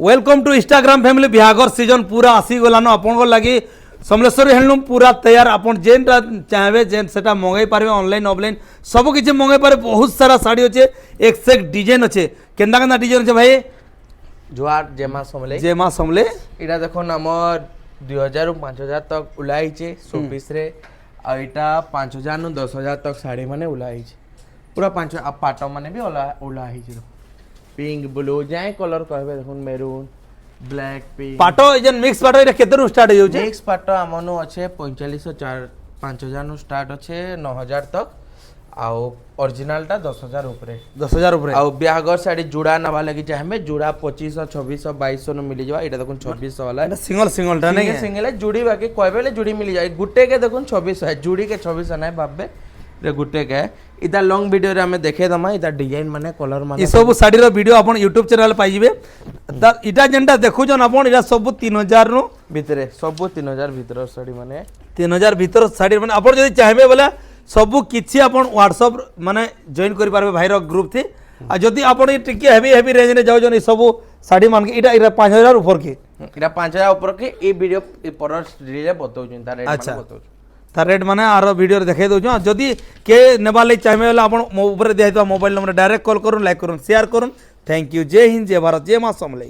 Welcome to Instagram family बिहागर season पूरा आसी गलान आपन लगी समलेश्वरी हैंडलूम पूरा तैयार आपन जेनटा चाहे जेन सेटा मंगाई पारे ऑनलाइन ऑफलाइन सब किछि मंगाई पारे बहुत सारा साड़ी अच्छे एक से एक डिजाइन अच्छे केंदा केंदा डिजाइन अच्छे भाई जुआर जेमा समले इटा देखो नंबर 2000 रु 5000 तक उलाइचे शोपीस रे आ इटा 5000 नु 10000 तक साड़ी माने उलाइचे पूरा 5 आ पाटो माने भी उलाइचे पिंक ब्लू जाय कलर कहबे देखुन मेरून ब्लैक पिंक पाटो जन मिक्स पाटो इटा केते रु स्टार्ट हो मिक्स पाटो हमनु अच्छे 4504 5000 नु स्टार्ट अच्छे 9000 तक आउ ओरिजिनल टा 10000 ऊपर 10000 ऊपर आउ बिहागर साड़ी जुड़ा नवा लगी चाहे जुड़ा 2500 2600 2200 नु मिली जावा एटा देखुन 2600 वाला एटा सिंगल सिंगल टा नहीं सिंगल है जुड़ी बाकी कहबेले जुड़ी मिली जाए गुटे के देखुन 2600 है जुड़ी के 2600 नहीं बाबे रे गुटे के इदा लॉन्ग वीडियो रे हमें देखे दमा इदा डिजाइन माने कलर माने ई सब साड़ी रो वीडियो अपन YouTube चैनल पाई जिवे त इटा जेंटा देखु जन अपन इटा सब 3000 नु भितरे सब 3000 भीतर साड़ी माने 3000 भीतर साड़ी माने अपन जदी चाहबे बोले सब किछि अपन WhatsApp माने जॉइन करि पारबे भाई रो ग्रुप थी आ जदी अपन टिके हेवी रेंज रे जाउ जन सब साड़ी मान के इटा 5000 ऊपर के इटा 5000 ऊपर के ए वीडियो पर रील बताउ चिंता रेट माने बताउ तार रेट माने आरो वीडियो रे देखाई दउछ जदी के नेबा ले चाहबे बोले अपन ऊपर दिया मोबाइल नंबर डायरेक्ट कॉल करूँ लाइक करूँ शेयर करूँ थैंक यू जय हिंद जय भारत जय मां समले।